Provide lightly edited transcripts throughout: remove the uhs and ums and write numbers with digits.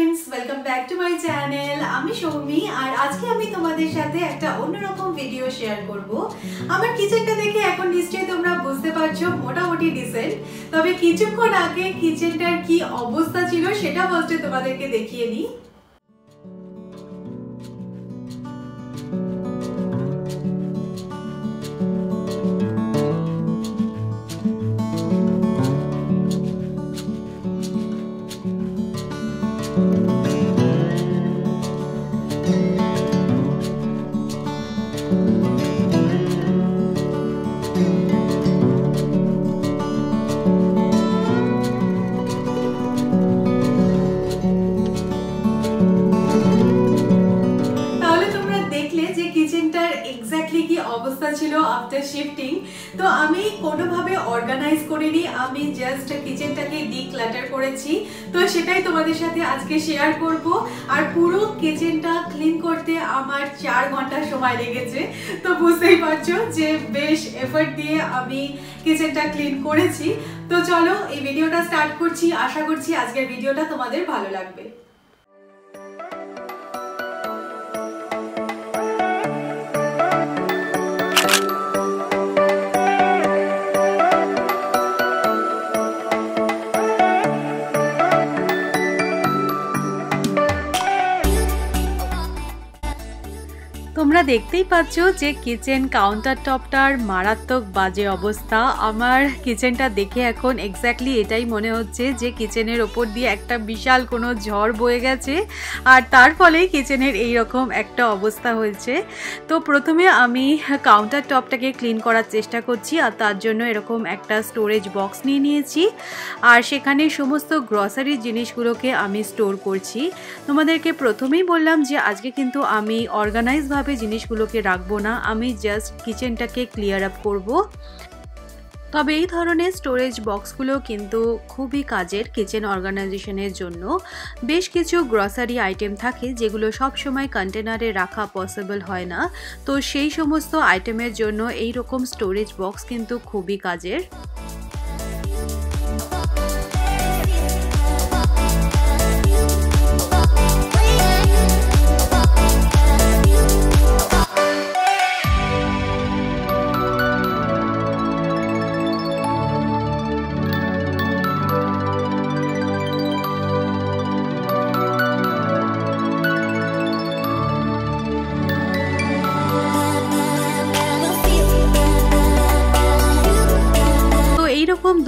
Friends welcome back to my channel आमी सौमी और आज के आमी तोमादेर साथे एकटा अन्यरकम भिडियो शेयर करब। आमार किचेनटा देखे एखन निश्चयई तोमरा बुझते पारछो मोटामुटी डिसेंट, तबे किछुक्षण आगे किचेनटार कि अवस्था छिलो सेटा फार्स्टे तोमादेरके देखिए निई। अवस्था छिलो आफ्टर शिफ्टिंग तो आमी कोनो भावे अर्गानाइज करिनी, आमी जस्ट किचेनटाके डिक्लाटार करेছি तो सेटाই তোমাদের সাথে আজকে শেয়ার করব। আর পুরো কিচেনটা ক্লিন করতে আমার 4 ঘন্টা সময় লেগেছে, তো বুঝতেই পারছো যে বেশ এফর্ট দিয়ে আমি কিচেনটা ক্লিন করেছি। তো চলো এই ভিডিওটা স্টার্ট করছি, আশা করছি আজকের ভিডিওটা তোমাদের ভালো লাগবে। তোমরা দেখতেই পাচ্ছ যে কিচেন কাউন্টার টপটার মারাত্মক বাজে অবস্থা। আমার কিচেনটা দেখে এখন এক্স্যাক্টলি এটাই মনে হচ্ছে যে কিচেনের ওপর দিয়ে একটা বিশাল কোনো ঝড় বয়ে গেছে আর তার ফলে কিচেনের এই রকম একটা অবস্থা হয়েছে। তো প্রথমে আমি কাউন্টার টপটাকে ক্লিন করার চেষ্টা করছি আর তার জন্য এরকম একটা স্টোরেজ বক্স নিয়ে নিয়েছি আর সেখানে সমস্ত গ্রসারির জিনিসগুলোকে আমি স্টোর করছি। তোমাদেরকে প্রথমেই বললাম যে আজকে কিন্তু আমি অর্গানাইজ ভাবে জিনিসগুলোকে রাখবো না, আমি জাস্ট কিচেনটাকে ক্লিয়ার আপ করব। তবে এই ধরনের স্টোরেজ বক্সগুলো কিন্তু খুবই কাজের কিচেন অর্গানাইজেশনের জন্য। বেশ কিছু গ্রসারি আইটেম থাকে যেগুলো সব সময় কন্টেনারে রাখা পসিবল হয় না, তো সেই সমস্ত আইটেমের জন্য এই রকম স্টোরেজ বক্স কিন্তু খুবই কাজের।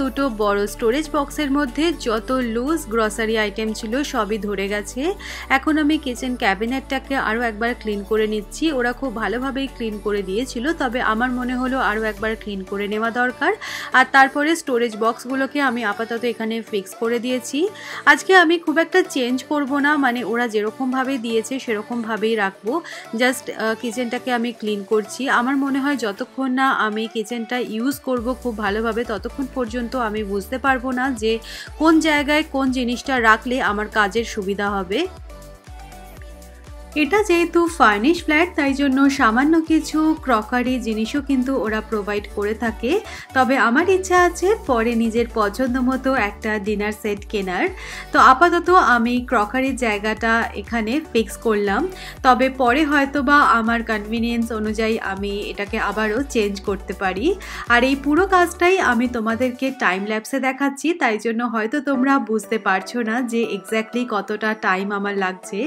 দুটো বড় স্টোরেজ বক্সের মধ্যে যত লুজ গ্রসারি আইটেম ছিল সবই ধরে গেছে। এখন আমি কিচেন ক্যাবিনেটটাকে আরও একবার ক্লিন করে নিচ্ছি। ওরা খুব ভালোভাবেই ক্লিন করে দিয়েছিল, তবে আমার মনে হলো আরও একবার ক্লিন করে নেওয়া দরকার। আর তারপরে স্টোরেজ বক্সগুলোকে আমি আপাতত এখানে ফিক্স করে দিয়েছি। আজকে আমি খুব একটা চেঞ্জ করব না, মানে ওরা যেরকমভাবে দিয়েছে সেরকমভাবেই রাখবো। জাস্ট কিচেনটাকে আমি ক্লিন করছি। আমার মনে হয় যতক্ষণ না আমি কিচেনটা ইউজ করব খুব ভালোভাবে ততক্ষণ পর্যন্ত আমি বুঝতে পারবো না যে কোন জায়গায় কোন জিনিসটা রাখলে আমার কাজের সুবিধা হবে। এটা যেহেতু ফার্নিশ ফ্ল্যাট তাই জন্য সামান্য কিছু ক্রকারি জিনিসও কিন্তু ওরা প্রোভাইড করে থাকে, তবে আমার ইচ্ছা আছে পরে নিজের পছন্দ মতো একটা ডিনার সেট কেনার। তো আপাতত আমি ক্রকারির জায়গাটা এখানে ফিক্স করলাম, তবে পরে হয়তোবা আমার কনভিনিয়েন্স অনুযায়ী আমি এটাকে আবারও চেঞ্জ করতে পারি। আর এই পুরো কাজটাই আমি তোমাদেরকে টাইম ল্যাপসে দেখাচ্ছি, তাই জন্য হয়তো তোমরা বুঝতে পারছো না যে এক্স্যাক্টলি কতটা টাইম আমার লাগছে।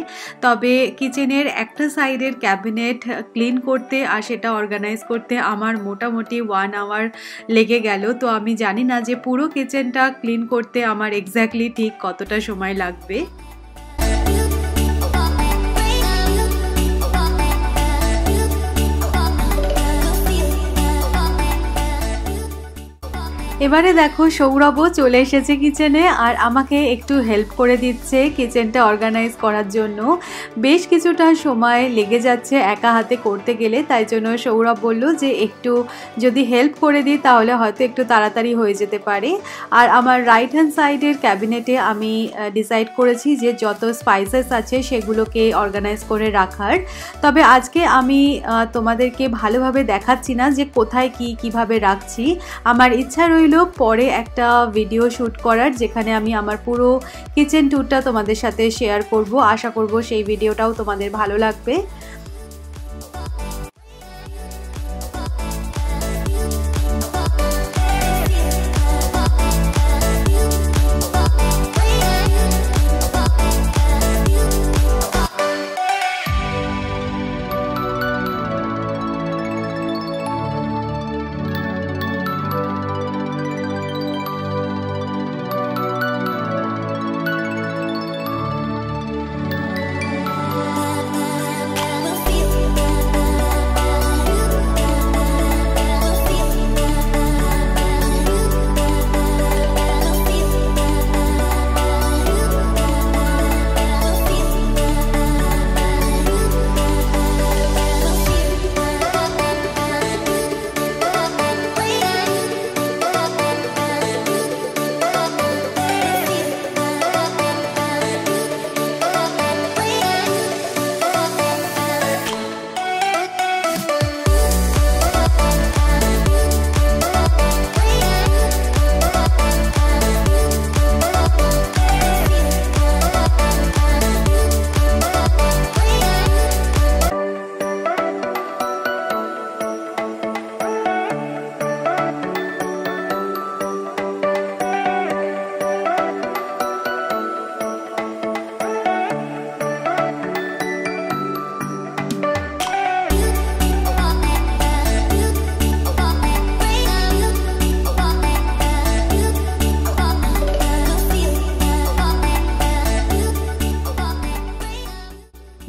তবে কিচেনের একটা সাইডের ক্যাবিনেট ক্লিন করতে আর সেটা অর্গানাইজ করতে আমার মোটামুটি 1 আওয়ার লেগে গেল। তো আমি জানি না যে পুরো কিচেনটা ক্লিন করতে আমার এক্স্যাক্টলি ঠিক কতটা সময় লাগবে। এবারে দেখো সৌরভও চলে এসেছে কিচেনে আর আমাকে একটু হেল্প করে দিচ্ছে কিচেনটা অর্গানাইজ করার জন্য। বেশ কিছুটা সময় লেগে যাচ্ছে একা হাতে করতে গেলে, তাই জন্য সৌরভ বলল যে একটু যদি হেল্প করে দিই তাহলে হয়তো একটু তাড়াতাড়ি হয়ে যেতে পারে। আর আমার রাইট হ্যান্ড সাইডের ক্যাবিনেটে আমি ডিসাইড করেছি যে যত স্পাইসেস আছে সেগুলোকে অর্গানাইজ করে রাখার। তবে আজকে আমি তোমাদেরকে ভালোভাবে দেখাচ্ছি না যে কোথায় কি কিভাবে রাখছি। আমার ইচ্ছা রইল রইল পরে একটা ভিডিও শ্যুট করার, যেখানে আমি আমার পুরো কিচেন ট্যুরটা তোমাদের সাথে শেয়ার করব। আশা করব সেই ভিডিওটাও তোমাদের ভালো লাগবে।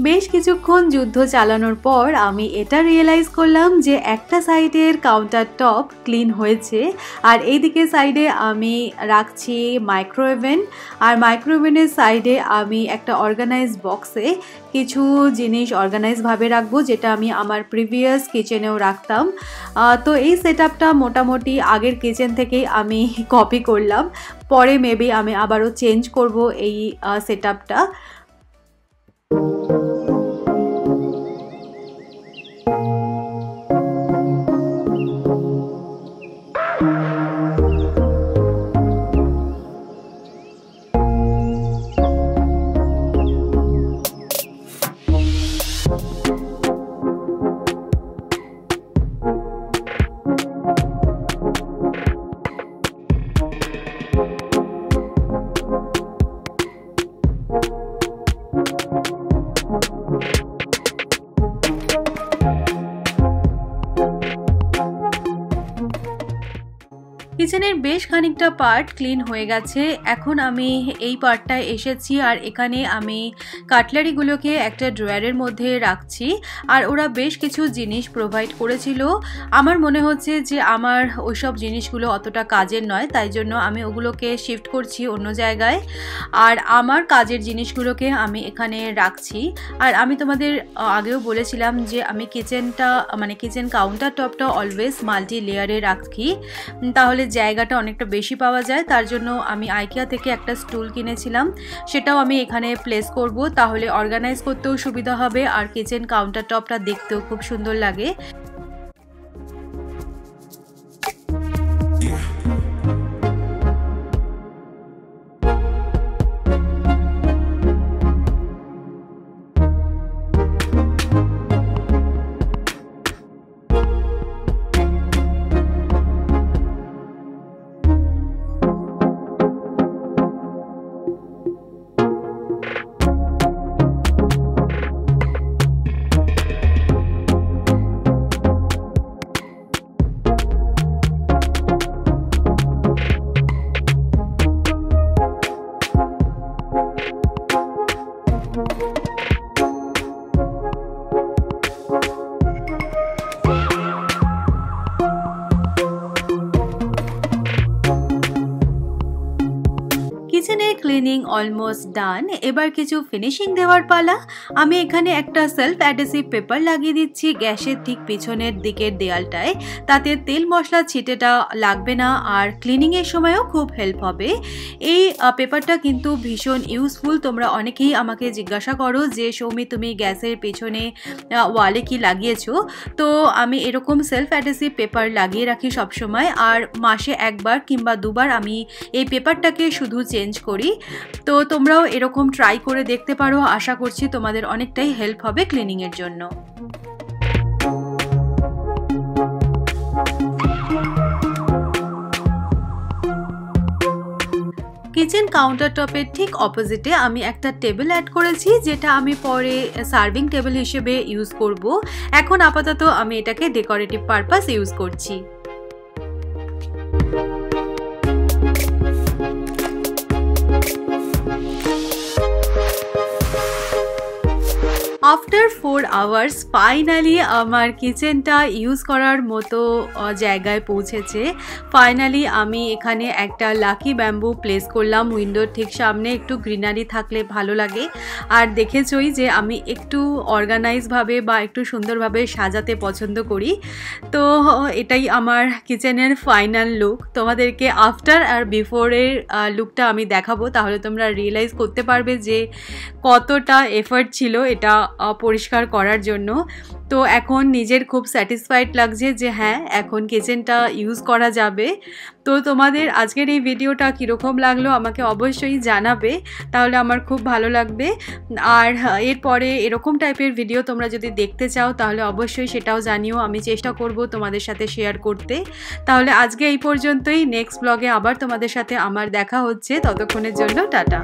বেশ কিছুক্ষণ যুদ্ধ চালানোর পর আমি এটা রিয়েলাইজ করলাম যে একটা সাইডের কাউন্টার টপ ক্লিন হয়েছে, আর এইদিকে সাইডে আমি রাখছি মাইক্রোওভেন, আর মাইক্রোওভেনের সাইডে আমি একটা অর্গানাইজ বক্সে কিছু জিনিস অর্গানাইজভাবে রাখবো, যেটা আমি আমার প্রিভিয়াস কিচেনেও রাখতাম। তো এই সেটআপটা মোটামুটি আগের কিচেন থেকেই আমি কপি করলাম, পরে মেবি আমি আবারও চেঞ্জ করব এই সেটআপটা। কিচেনের বেশ খানিকটা পার্ট ক্লিন হয়ে গেছে। এখন আমি এই পার্টটায় এসেছি, আর এখানে আমি কাটলারিগুলোকে একটা ড্রয়ারের মধ্যে রাখছি। আর ওরা বেশ কিছু জিনিস প্রোভাইড করেছিল, আমার মনে হচ্ছে যে আমার ওইসব জিনিসগুলো অতটা কাজের নয়, তাই জন্য আমি ওগুলোকে শিফট করছি অন্য জায়গায়, আর আমার কাজের জিনিসগুলোকে আমি এখানে রাখছি। আর আমি তোমাদের আগেও বলেছিলাম যে আমি কিচেন কাউন্টার টপটা অলওয়েজ মাল্টি লেয়ারে রাখি, তাহলে জায়গাটা অনেকটা বেশি পাওয়া যায়। তার জন্য আমি আইকিয়া থেকে একটা স্টুল কিনেছিলাম, সেটাও আমি এখানে প্লেস করব, তাহলে অর্গানাইজ করতেও সুবিধা হবে, আর কিচেন কাউন্টার টপটা দেখতেও খুব সুন্দর লাগে। Cleaning almost done. এবার কিছু ফিনিশিং দেওয়ার পালা। আমি এখানে একটা সেলফ অ্যাডহেসিভ পেপার লাগিয়ে দিচ্ছি গ্যাসের ঠিক পিছনের দিকের দেয়ালটায়, তাতে তেল মশলা ছিটেটা লাগবে না আর ক্লিনিংয়ের সময়ও খুব হেল্প হবে। এই পেপারটা কিন্তু ভীষণ ইউজফুল। তোমরা অনেকেই আমাকে জিজ্ঞাসা করো যে সৌমি তুমি গ্যাসের পেছনে ওয়ালে কি লাগিয়েছো। তো আমি এরকম সেলফ অ্যাডহেসিভ পেপার লাগিয়ে রাখি সবসময়, আর মাসে একবার কিংবা দুবার আমি এই পেপারটাকে শুধু চেঞ্জ করি। তো তোমরাও এরকম ট্রাই করে দেখতে পারো। আশা করছি তোমাদের অনেকটাই হেল্প হবে ক্লিনিংয়ের জন্য। কিচেন কাউন্টার টপের ঠিক অপোজিটে আমি একটা টেবিল অ্যাড করেছি, যেটা আমি পরে সার্ভিং টেবিল হিসেবে ইউজ করব। এখন আপাতত আমি এটাকে ডেকোরেটিভ পারপাস ইউজ করছি। আফটার 4 আওয়ার্স ফাইনালি আমার কিচেনটা ইউজ করার মতো জায়গায় পৌঁছেছে। ফাইনালি আমি এখানে একটা লাকি ব্যাম্বু প্লেস করলাম উইন্ডোর ঠিক সামনে। একটু গ্রিনারি থাকলে ভালো লাগে। আর দেখেছই যে আমি একটু অর্গানাইজভাবে বা একটু সুন্দরভাবে সাজাতে পছন্দ করি। তো এটাই আমার কিচেনের ফাইনাল লুক। তোমাদেরকে আফটার আর বিফোরের লুকটা আমি দেখাবো, তাহলে তোমরা রিয়েলাইজ করতে পারবে যে কতটা এফর্ট ছিল এটা পরিষ্কার করার জন্য। তো এখন নিজের খুব স্যাটিসফাইড লাগছে যে হ্যাঁ, এখন কিচেনটা ইউজ করা যাবে। তো তোমাদের আজকের এই ভিডিওটা কীরকম লাগলো আমাকে অবশ্যই জানাবে, তাহলে আমার খুব ভালো লাগবে। আর এরপরে এরকম টাইপের ভিডিও তোমরা যদি দেখতে চাও তাহলে অবশ্যই সেটাও জানিও, আমি চেষ্টা করব তোমাদের সাথে শেয়ার করতে। তাহলে আজকে এই পর্যন্তই। নেক্সট ব্লগে আবার তোমাদের সাথে আমার দেখা হচ্ছে। ততক্ষণের জন্য টাটা।